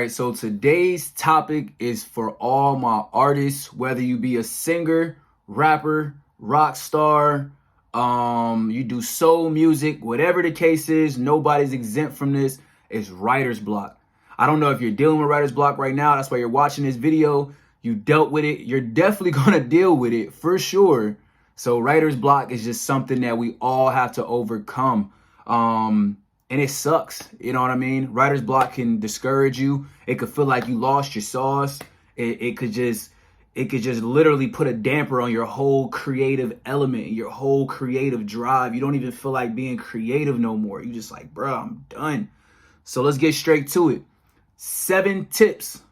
right, so today's topic is for all my artists, whether you be a singer, rapper, rock star, you do soul music, whatever the case is, nobody's exempt from this. Is writer's block. I don't know if you're dealing with writer's block right now. That's why you're watching this video. You dealt with it. You're definitely going to deal with it for sure. So writer's block is just something that we all have to overcome. And it sucks. You know what I mean? Writer's block can discourage you. It could feel like you lost your sauce. It could just literally put a damper on your whole creative element, your whole creative drive. You don't even feel like being creative no more. You just like, bro, I'm done. So let's get straight to it. 7 tips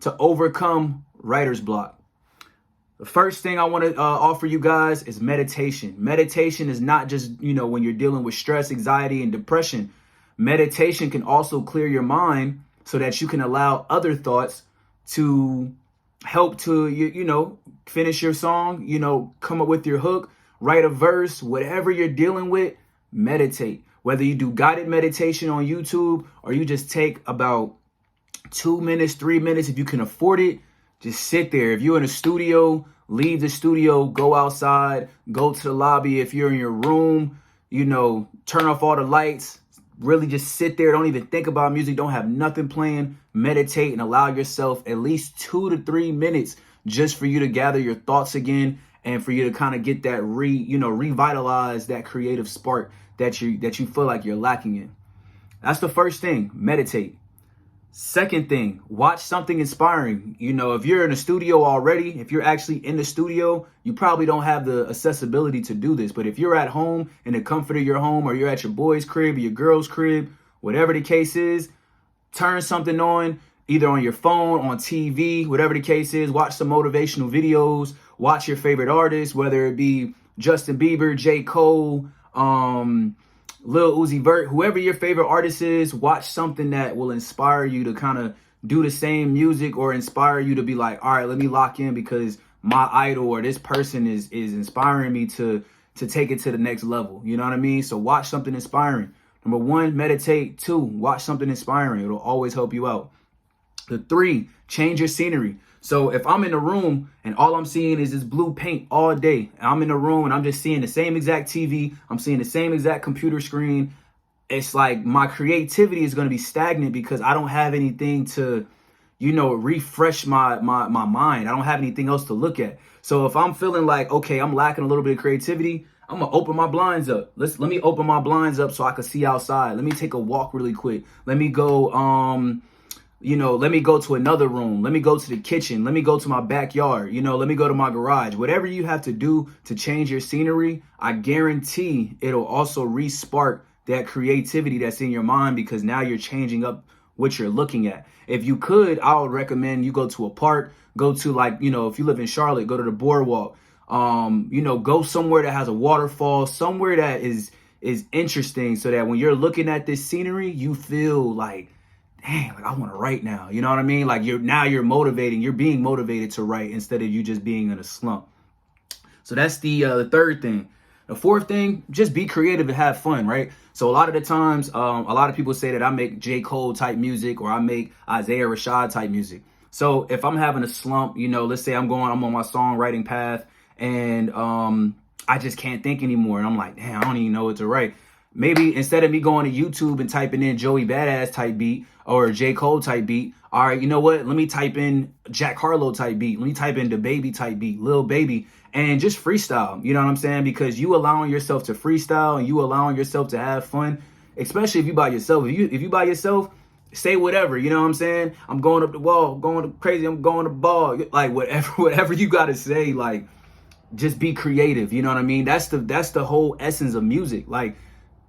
to overcome writer's block. The first thing I want to offer you guys is meditation. Meditation is not just, when you're dealing with stress, anxiety, and depression. Meditation can also clear your mind so that you can allow other thoughts to help to, finish your song, come up with your hook, write a verse, whatever you're dealing with, meditate. Whether you do guided meditation on YouTube or you just take about 2 minutes, 3 minutes, if you can afford it, just sit there. If you're in a studio, leave the studio, go outside, go to the lobby. If you're in your room, turn off all the lights, really just sit there. Don't even think about music. Don't have nothing playing. Meditate and allow yourself at least 2 to 3 minutes just for you to gather your thoughts again and for you to kind of get that revitalize that creative spark that you feel like you're lacking in. That's the first thing, meditate. Second thing, watch something inspiring. If you're in a studio already, if you're actually in the studio, you probably don't have the accessibility to do this. But if you're at home in the comfort of your home, or you're at your boy's crib or your girl's crib, whatever the case is, turn something on, either on your phone, on TV, whatever the case is. Watch some motivational videos. Watch your favorite artists, whether it be Justin Bieber, JCOLE, Lil Uzi Vert, whoever your favorite artist is. Watch something that will inspire you to kind of do the same music, or inspire you to be like, all right, let me lock in because my idol or this person is inspiring me to take it to the next level. You know what I mean? So watch something inspiring. Number 1, meditate. 2, watch something inspiring. It'll always help you out. The 3, change your scenery. So if I'm in a room and all I'm seeing is this blue paint all day, and I'm in a room and I'm just seeing the same exact TV, I'm seeing the same exact computer screen, it's like my creativity is going to be stagnant because I don't have anything to, refresh my mind. I don't have anything else to look at. So if I'm feeling like, okay, I'm lacking a little bit of creativity, I'm going to open my blinds up. Let me open my blinds up so I can see outside. Let me take a walk really quick. Let me go, let me go to another room. Let me go to the kitchen. Let me go to my backyard. Let me go to my garage. Whatever you have to do to change your scenery, I guarantee it'll also re-spark that creativity that's in your mind, because now you're changing up what you're looking at. If you could, I would recommend you go to a park, go to if you live in Charlotte, go to the boardwalk, go somewhere that has a waterfall, somewhere that is interesting, so that when you're looking at this scenery, you feel like, dang, I want to write now. You know what I mean? Like you're being motivated to write instead of you just being in a slump. So that's the third thing. The fourth thing, just be creative and have fun, right? So a lot of the times, a lot of people say that I make J. Cole type music, or I make Isaiah Rashad type music. So if I'm having a slump, let's say I'm on my songwriting path, and I just can't think anymore. And I'm like, damn, I don't even know what to write. Maybe instead of me going to YouTube and typing in Joey Badass type beat or J. Cole type beat, all right, you know what? Let me type in Jack Harlow type beat. Let me type in the Baby type beat, Lil Baby, and just freestyle. You know what I'm saying? Because you allowing yourself to freestyle and you allowing yourself to have fun, especially if you by yourself. If you by yourself, say whatever. You know what I'm saying? I'm going up the wall, going crazy. I'm going to ball. Like whatever you got to say. Like just be creative. You know what I mean? That's the whole essence of music. Like,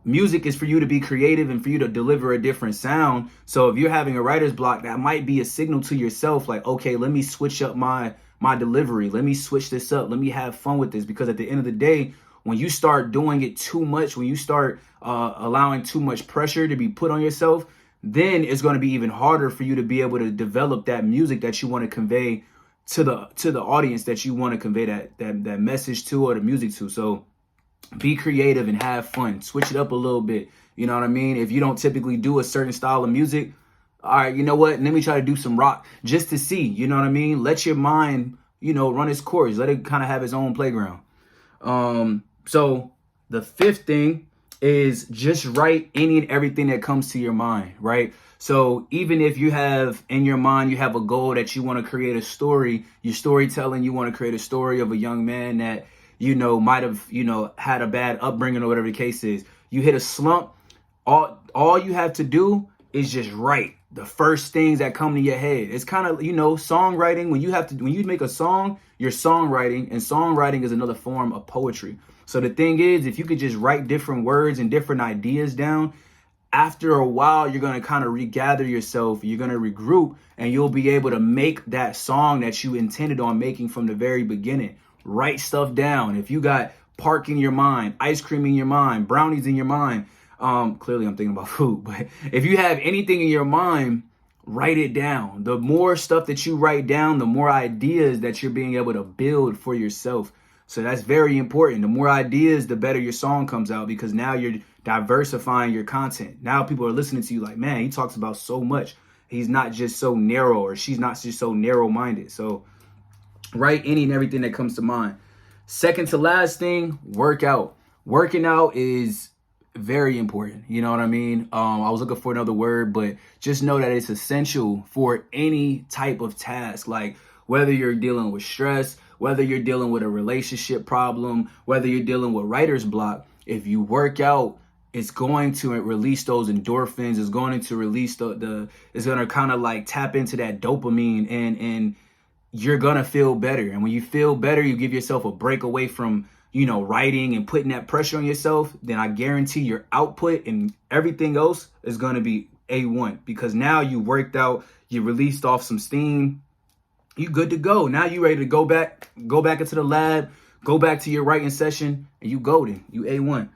music is for you to be creative and for you to deliver a different sound. So if you're having a writer's block, that might be a signal to yourself like, okay, let me switch up my delivery. Let me switch this up. Let me have fun with this. Because at the end of the day, when you start doing it too much, when you start allowing too much pressure to be put on yourself, then it's going to be even harder for you to be able to develop that music that you want to convey to the audience that you want to convey that message to, or the music to. So be creative and have fun. Switch it up a little bit. You know what I mean? If you don't typically do a certain style of music, All right, you know what? Let me try to do some rock just to see, you know what I mean? Let your mind, run its course. Let it kind of have its own playground. So the fifth thing is just write any and everything that comes to your mind, right? So even if you have in your mind, you have a goal that you want to create a story, your storytelling, you want to create a story of a young man that, might have, had a bad upbringing or whatever the case is. You hit a slump. All you have to do is just write the first things that come to your head. It's kind of, songwriting. When you make a song, you're songwriting, and songwriting is another form of poetry. So the thing is, if you could just write different words and different ideas down, after a while, you're going to kind of regather yourself. You're going to regroup, and you'll be able to make that song that you intended on making from the very beginning. Write stuff down. If you got park in your mind, ice cream in your mind, brownies in your mind, clearly I'm thinking about food, but if you have anything in your mind, write it down. The more stuff that you write down, the more ideas that you're being able to build for yourself. So that's very important. The more ideas, the better your song comes out, because now you're diversifying your content. Now people are listening to you like, man, he talks about so much. He's not just so narrow, or she's not just so narrow-minded. So write any and everything that comes to mind. Second to last thing, work out. Working out is very important. You know what I mean? I was looking for another word, but just know that it's essential for any type of task. Like whether you're dealing with stress, whether you're dealing with a relationship problem, whether you're dealing with writer's block, if you work out, it's going to release those endorphins. It's going to release it's going to kind of like tap into that dopamine, and you're going to feel better. And when you feel better, you give yourself a break away from writing and putting that pressure on yourself, then I guarantee your output and everything else is going to be A1, because now you worked out, you released off some steam, you good to go. Now you ready to go back into the lab, go back to your writing session, and you golden, you A1.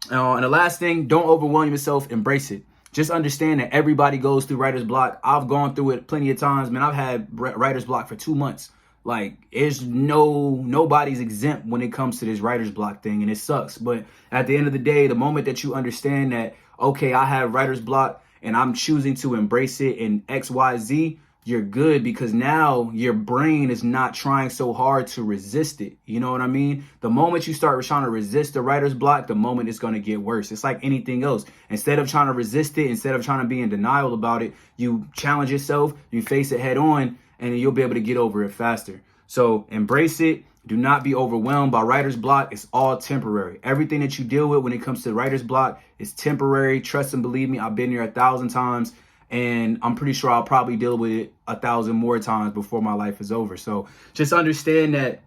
And the last thing, don't overwhelm yourself, embrace it. Just understand that everybody goes through writer's block. I've gone through it plenty of times, man. I've had writer's block for 2 months. Like, nobody's exempt when it comes to this writer's block thing, and it sucks. But at the end of the day, the moment that you understand that, okay, I have writer's block and I'm choosing to embrace it in X, Y, Z, you're good, because now your brain is not trying so hard to resist it. You know what I mean? The moment you start trying to resist the writer's block, the moment it's going to get worse. It's like anything else. Instead of trying to resist it, instead of trying to be in denial about it, you challenge yourself, you face it head on, and you'll be able to get over it faster. So embrace it. Do not be overwhelmed by writer's block. It's all temporary. Everything that you deal with when it comes to writer's block is temporary. Trust and believe me, I've been here 1,000 times, and I'm pretty sure I'll probably deal with it 1,000 more times before my life is over. So just understand that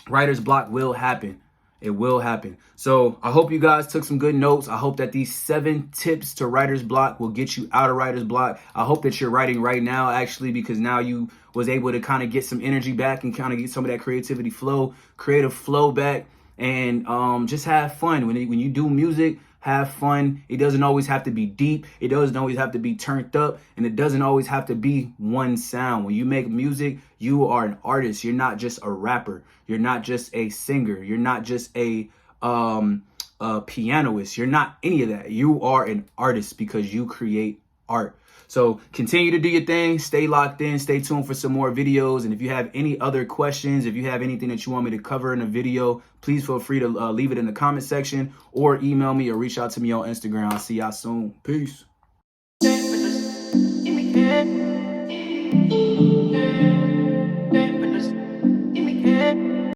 writer's block will happen. It will happen. So I hope you guys took some good notes. I hope that these 7 tips to writer's block will get you out of writer's block. I hope that you're writing right now, actually, because now you was able to kind of get some energy back and kind of get some of that creative flow back, and just have fun. When you do music, have fun. It doesn't always have to be deep. It doesn't always have to be turned up, and it doesn't always have to be one sound. When you make music, you are an artist. You're not just a rapper. You're not just a singer. You're not just a pianist. You're not any of that. You are an artist because you create art. So continue to do your thing. Stay locked in. Stay tuned for some more videos. And if you have any other questions, if you have anything that you want me to cover in a video, please feel free to leave it in the comment section, or email me or reach out to me on Instagram. I'll see y'all soon. Peace.